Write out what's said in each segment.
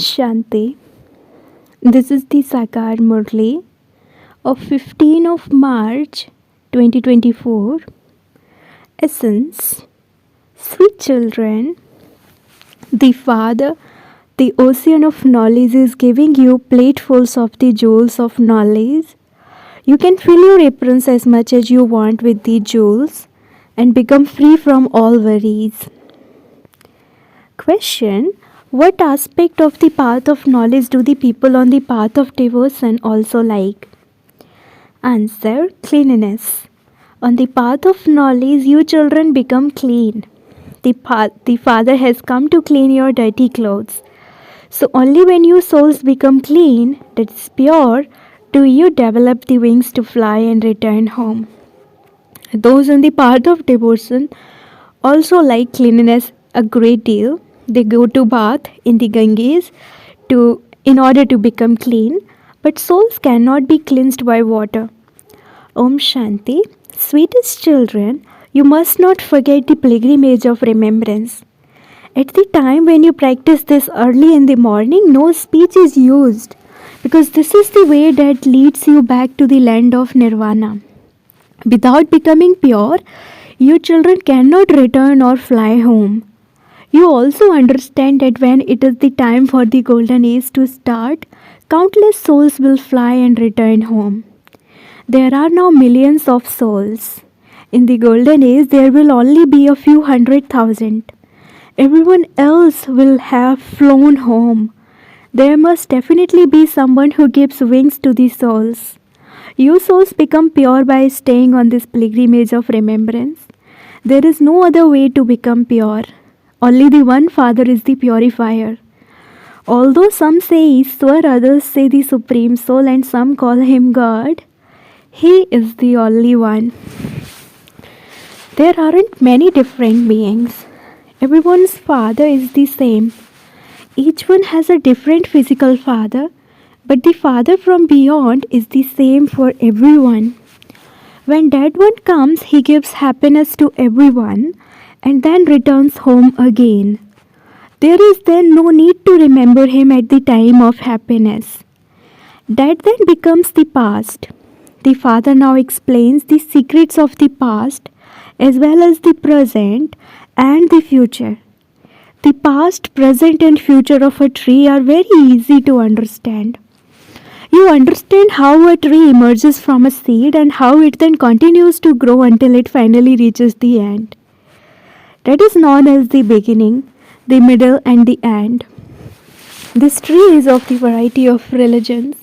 Shanti. This is the Sakar Murli of 15 of March 2024. Essence. Sweet children, the Father, the ocean of knowledge is giving you platefuls of the jewels of knowledge. You can fill your aprons as much as you want with the jewels and become free from all worries. Question. What aspect of the path of knowledge do the people on the path of devotion also like? Answer. Cleanliness. On the path of knowledge, you children become clean. The Father has come to clean your dirty clothes. So only when your souls become clean, that is pure, do you develop the wings to fly and return home. Those on the path of devotion also like cleanliness a great deal. They go to bath in the Ganges in order to become clean, but souls cannot be cleansed by water. Om Shanti. Sweetest children, you must not forget the pilgrimage of remembrance. At the time when you practice this early in the morning, no speech is used, because this is the way that leads you back to the land of nirvana. Without becoming pure, you children cannot return or fly home. You also understand that when it is the time for the golden age to start, countless souls will fly and return home. There are now millions of souls. In the golden age, there will only be a few 100,000. Everyone else will have flown home. There must definitely be someone who gives wings to the souls. You souls become pure by staying on this pilgrimage of remembrance. There is no other way to become pure. Only the one Father is the purifier. Although some say Ishwar, others say the Supreme Soul, and some call him God, he is the only one. There aren't many different beings. Everyone's Father is the same. Each one has a different physical father, but the Father from beyond is the same for everyone. When that one comes, he gives happiness to everyone and then returns home again. There is then no need to remember him at the time of happiness. That then becomes the past. The Father now explains the secrets of the past as well as the present and the future. The past, present and future of a tree are very easy to understand. You understand how a tree emerges from a seed and how it then continues to grow until it finally reaches the end. That is known as the beginning, the middle and the end. This tree is of the variety of religions,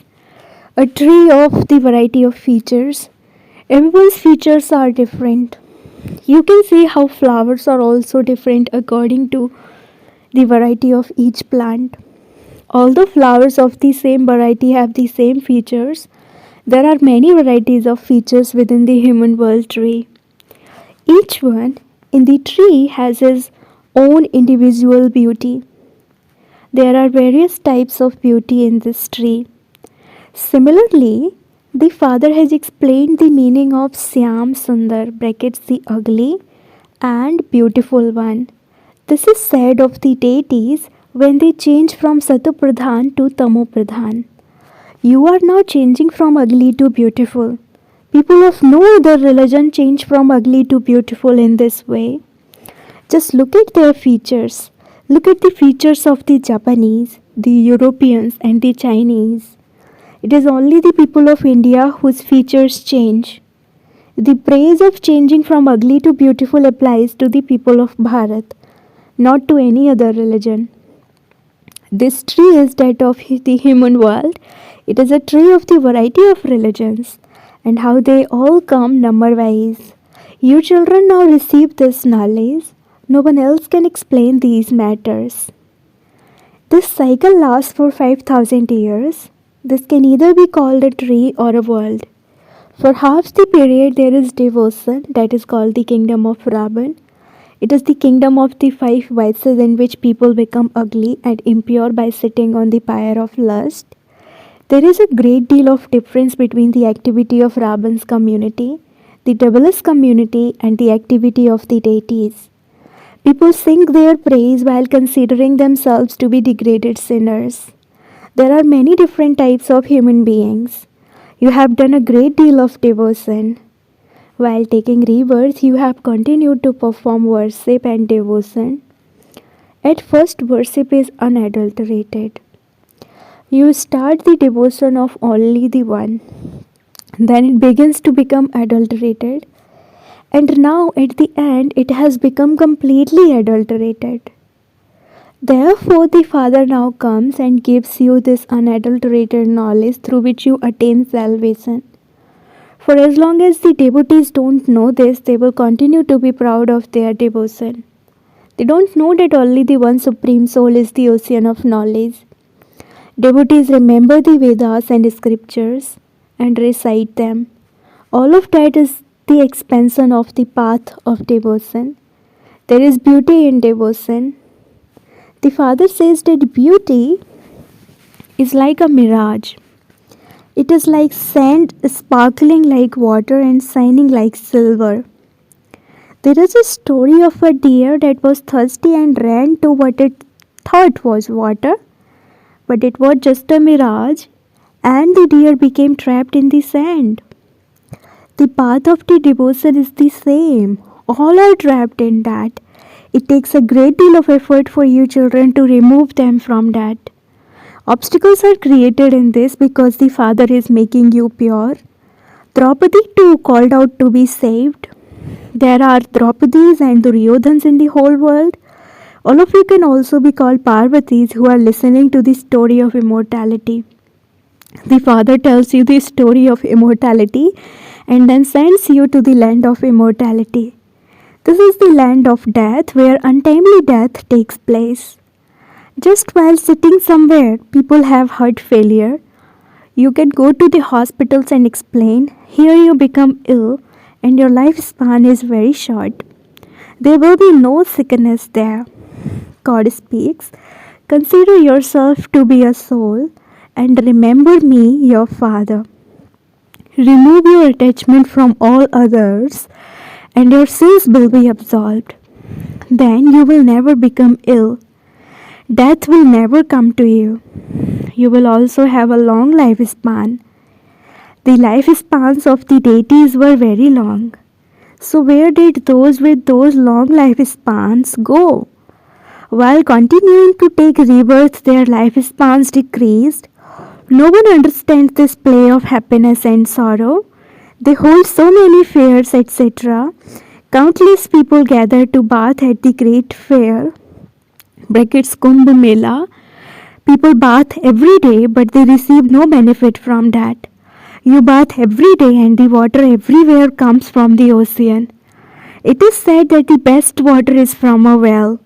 a tree of the variety of features. Everyone's features are different. You can see how flowers are also different according to the variety of each plant. Although flowers of the same variety have the same features, there are many varieties of features within the human world tree. Each one in the tree has his own individual beauty. There are various types of beauty in this tree. Similarly, the Father has explained the meaning of Syam Sundar brackets the ugly and beautiful one. This is said of the deities when they change from Satopradhan to Tamopradhan. You are now changing from ugly to beautiful. People of no other religion change from ugly to beautiful in this way. Just look at their features. Look at the features of the Japanese, the Europeans and the Chinese. It is only the people of India whose features change. The praise of changing from ugly to beautiful applies to the people of Bharat, not to any other religion. This tree is that of the human world. It is a tree of the variety of religions and how they all come number wise. You children now receive this knowledge. No one else can explain these matters. This cycle lasts for 5,000 years. This can either be called a tree or a world. For half the period there is devotion, that is called the kingdom of Ravan. It is the kingdom of the 5 vices in which people become ugly and impure by sitting on the pyre of lust. There is a great deal of difference between the activity of Ravan's community, the devilish community, and the activity of the deities. People sing their praise while considering themselves to be degraded sinners. There are many different types of human beings. You have done a great deal of devotion. While taking rebirth, you have continued to perform worship and devotion. At first, worship is unadulterated. You start the devotion of only the one. Then it begins to become adulterated. And now, at the end, it has become completely adulterated. Therefore, the Father now comes and gives you this unadulterated knowledge through which you attain salvation. For as long as the devotees don't know this, they will continue to be proud of their devotion. They don't know that only the one Supreme Soul is the ocean of knowledge. Devotees remember the Vedas and scriptures and recite them. All of that is the expansion of the path of devotion. There is beauty in devotion. The Father says that beauty is like a mirage. It is like sand sparkling like water and shining like silver. There is a story of a deer that was thirsty and ran to what it thought was water, but it was just a mirage, and the deer became trapped in the sand. The path of the devotion is the same. All are trapped in that. It takes a great deal of effort for you children to remove them from that. Obstacles are created in this because the Father is making you pure. Draupadi too called out to be saved. There are Draupadis and Duryodhans in the whole world. All of you can also be called Parvatis who are listening to the story of immortality. The Father tells you the story of immortality and then sends you to the land of immortality. This is the land of death where untimely death takes place. Just while sitting somewhere, people have heart failure. You can go to the hospitals and explain. Here you become ill and your lifespan is very short. There will be no sickness there. God speaks, consider yourself to be a soul and remember me, your Father. Remove your attachment from all others and your sins will be absolved. Then you will never become ill. Death will never come to you. You will also have a long lifespan. The lifespans of the deities were very long. So where did those with those long lifespans go? While continuing to take rebirth, their lifespans decreased. No one understands this play of happiness and sorrow. They hold so many fairs, etc. Countless people gather to bath at the great fair, brackets Kumbh Mela. People bath every day, but they receive no benefit from that. You bath every day and the water everywhere comes from the ocean. It is said that the best water is from a well.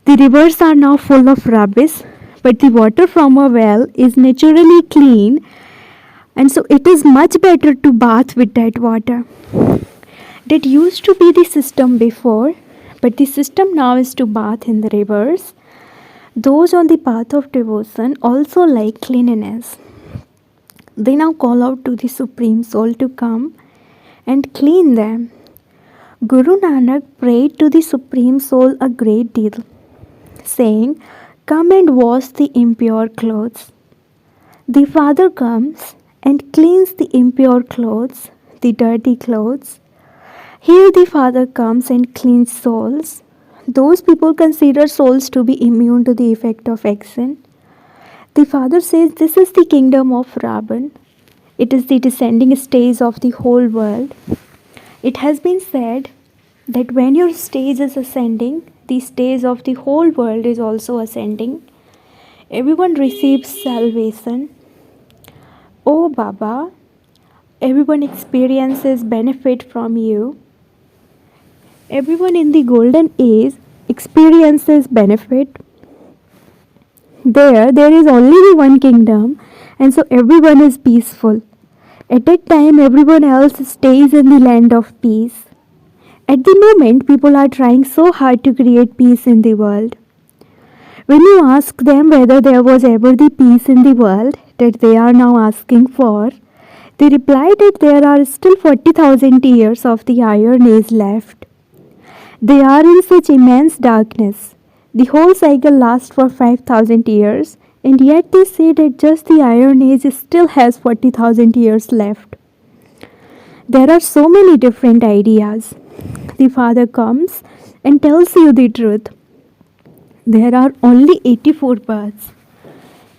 The rivers are now full of rubbish, but the water from a well is naturally clean, and so it is much better to bath with that water. That used to be the system before, but the system now is to bath in the rivers. Those on the path of devotion also like cleanliness. They now call out to the Supreme Soul to come and clean them. Guru Nanak prayed to the Supreme Soul a great deal, saying, "Come and wash the impure clothes." The Father comes and cleans the impure clothes, the dirty clothes. Here the Father comes and cleans souls. Those people consider souls to be immune to the effect of action. The Father says this is the kingdom of Ravan. It is the descending stage of the whole world. It has been said that when your stage is ascending, the stage of the whole world is also ascending. Everyone receives salvation. Oh Baba, everyone experiences benefit from you. Everyone in the golden age experiences benefit. There is only the one kingdom, and so everyone is peaceful. At that time, everyone else stays in the land of peace. At the moment, people are trying so hard to create peace in the world. When you ask them whether there was ever the peace in the world that they are now asking for, they reply that there are still 40,000 years of the Iron Age left. They are in such immense darkness. The whole cycle lasts for 5,000 years, and yet they say that just the Iron Age still has 40,000 years left. There are so many different ideas. The Father comes and tells you the truth. There are only 84 births.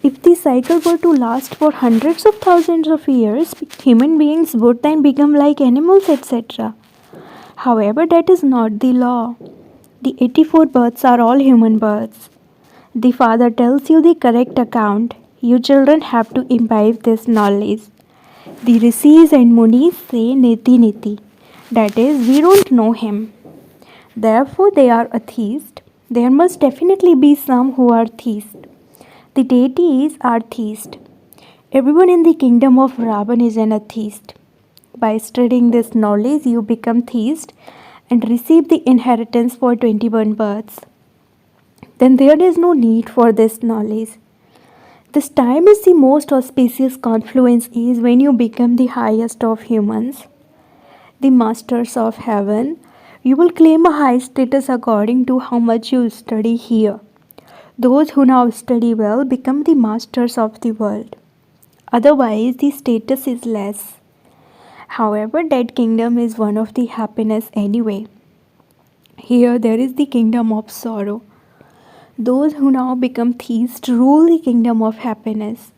If the cycle were to last for hundreds of thousands of years, human beings would then become like animals, etc. However, that is not the law. The 84 births are all human births. The Father tells you the correct account. You children have to imbibe this knowledge. The rishis and munis say neti neti. That is, we don't know him. Therefore, they are atheists. There must definitely be some who are theists. The deities are theists. Everyone in the kingdom of Ravan is an atheist. By studying this knowledge, you become theist and receive the inheritance for 21 births. Then there is no need for this knowledge. This time is the most auspicious confluence is when you become the highest of humans, the masters of heaven. You will claim a high status according to how much you study here. Those who now study well become the masters of the world. Otherwise, the status is less. However, that kingdom is one of the happiness anyway. Here there is the kingdom of sorrow. Those who now become theists rule the kingdom of happiness.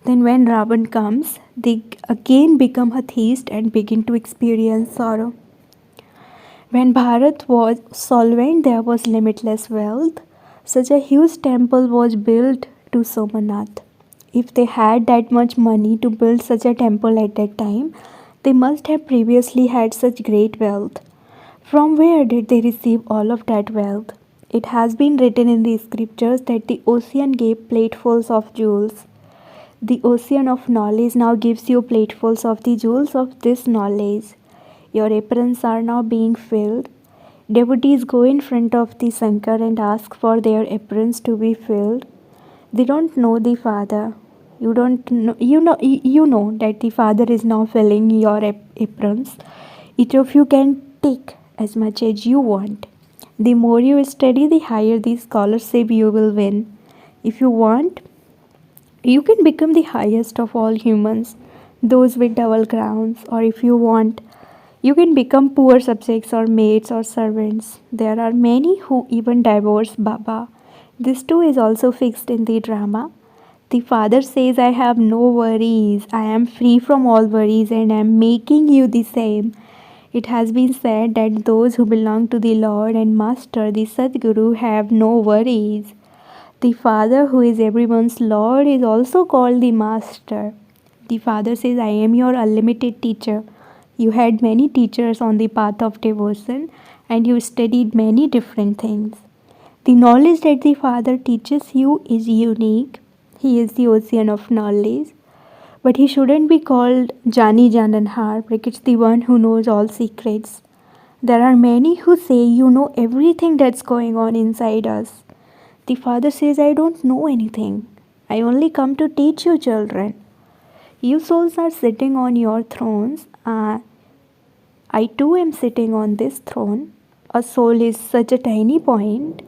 Then when Ravan comes, they again become a theist and begin to experience sorrow. When Bharat was solvent, there was limitless wealth. Such a huge temple was built to Somanath. If they had that much money to build such a temple at that time, they must have previously had such great wealth. From where did they receive all of that wealth? It has been written in the scriptures that the ocean gave platefuls of jewels. The ocean of knowledge now gives you platefuls of the jewels of this knowledge. Your aprons are now being filled. Devotees go in front of the Shankar and ask for their aprons to be filled. They don't know the Father. You know that the Father is now filling your aprons. Each of you can take as much as you want. The more you study, the higher the scholarship you will win. If you want, you can become the highest of all humans, those with double crowns, or if you want, you can become poor subjects or maids or servants. There are many who even divorce Baba. This too is also fixed in the drama. The Father says, I have no worries. I am free from all worries and I am making you the same. It has been said that those who belong to the Lord and Master, the Sadguru, have no worries. The Father, who is everyone's Lord, is also called the Master. The Father says, I am your unlimited teacher. You had many teachers on the path of devotion and you studied many different things. The knowledge that the Father teaches you is unique. He is the ocean of knowledge. But he shouldn't be called Jani Jananhar, because it's the one who knows all secrets. There are many who say you know everything that's going on inside us. The Father says, I don't know anything. I only come to teach you children. You souls are sitting on your thrones. I too am sitting on this throne. A soul is such a tiny point.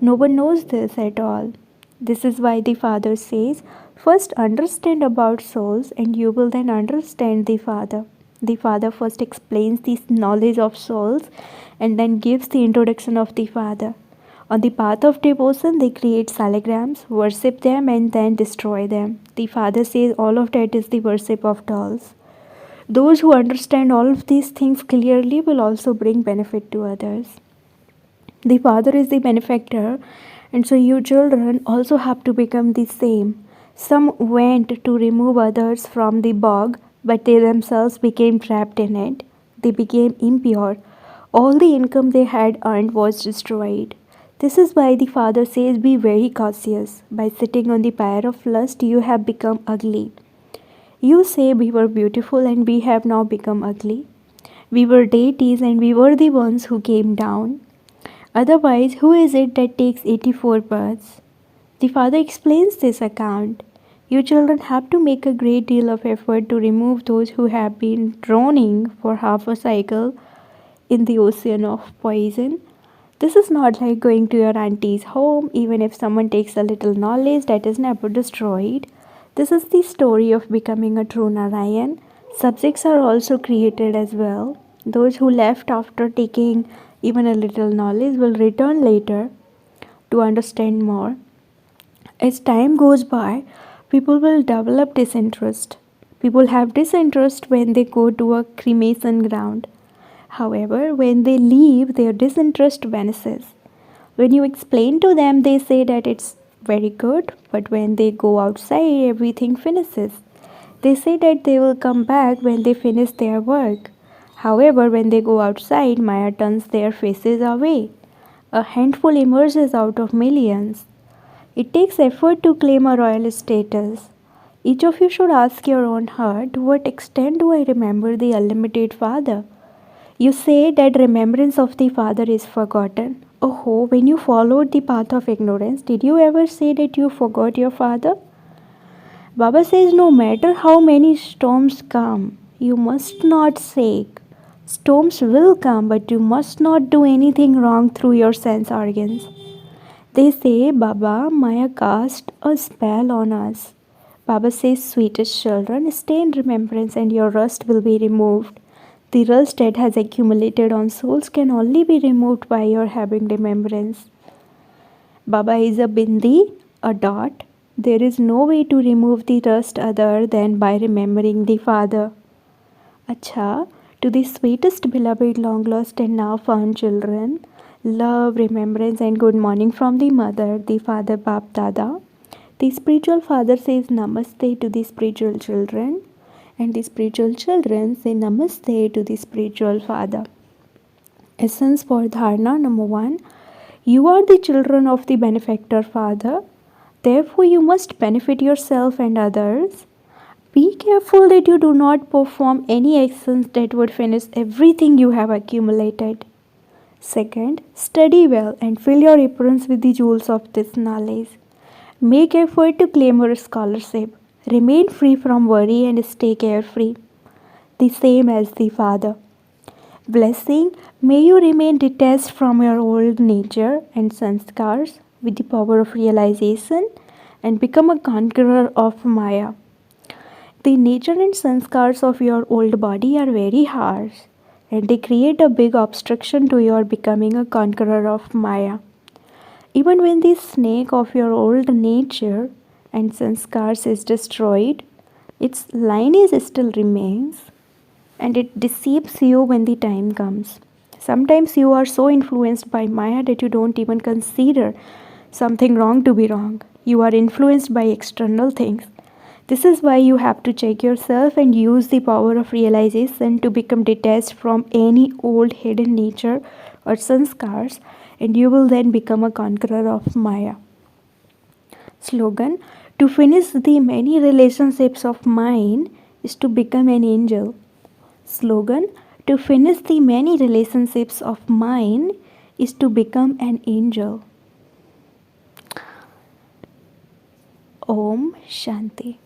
No one knows this at all. This is why the Father says, first understand about souls and you will then understand the Father. The Father first explains this knowledge of souls and then gives the introduction of the Father. On the path of devotion, they create salagrams, worship them and then destroy them. The Father says all of that is the worship of dolls. Those who understand all of these things clearly will also bring benefit to others. The Father is the benefactor, and so you children also have to become the same. Some went to remove others from the bog, but they themselves became trapped in it. They became impure. All the income they had earned was destroyed. This is why the Father says, be very cautious. By sitting on the pyre of lust, you have become ugly. You say we were beautiful and we have now become ugly. We were deities and we were the ones who came down. Otherwise, who is it that takes 84 births? The Father explains this account. You children have to make a great deal of effort to remove those who have been drowning for half a cycle in the ocean of poison. This is not like going to your auntie's home, even if someone takes a little knowledge that is never destroyed. This is the story of becoming a true Narayan. Subjects are also created as well. Those who left after taking even a little knowledge will return later to understand more. As time goes by, people will develop disinterest. People have disinterest when they go to a cremation ground. However, when they leave, their disinterest vanishes. When you explain to them, they say that it's very good, but when they go outside, everything finishes. They say that they will come back when they finish their work. However, when they go outside, Maya turns their faces away. A handful emerges out of millions. It takes effort to claim a royal status. Each of you should ask your own heart, to what extent do I remember the unlimited Father? You say that remembrance of the Father is forgotten. Oh, when you followed the path of ignorance, did you ever say that you forgot your Father? Baba says no matter how many storms come, you must not shake. Storms will come, but you must not do anything wrong through your sense organs. They say, Baba, Maya cast a spell on us. Baba says, sweetest children, stay in remembrance and your rust will be removed. The rust that has accumulated on souls can only be removed by your having remembrance. Baba is a bindi, a dot. There is no way to remove the rust other than by remembering the Father. Acha, to the sweetest beloved, long lost and now found children, love, remembrance and good morning from the mother, the father Bap Dada. The spiritual father says namaste to the spiritual children, and the spiritual children say namaste to the spiritual father. Essence for dharana number 1. You are the children of the benefactor Father. Therefore, you must benefit yourself and others. Be careful that you do not perform any actions that would finish everything you have accumulated. Second, study well and fill your aprons with the jewels of this knowledge. Make effort to claim your scholarship. Remain free from worry and stay carefree, the same as the Father. Blessing, may you remain detached from your old nature and sanskars with the power of realization and become a conqueror of Maya. The nature and sanskars of your old body are very harsh and they create a big obstruction to your becoming a conqueror of Maya. Even when the snake of your old nature and sanskars is destroyed, its lineage still remains and it deceives you when the time comes. Sometimes you are so influenced by Maya that you don't even consider something wrong to be wrong. You are influenced by external things. This is why you have to check yourself and use the power of realization to become detached from any old hidden nature or sanskars, and you will then become a conqueror of Maya. Slogan: to finish the many relationships of mine is to become an angel. Slogan: to finish the many relationships of mine is to become an angel. Om Shanti.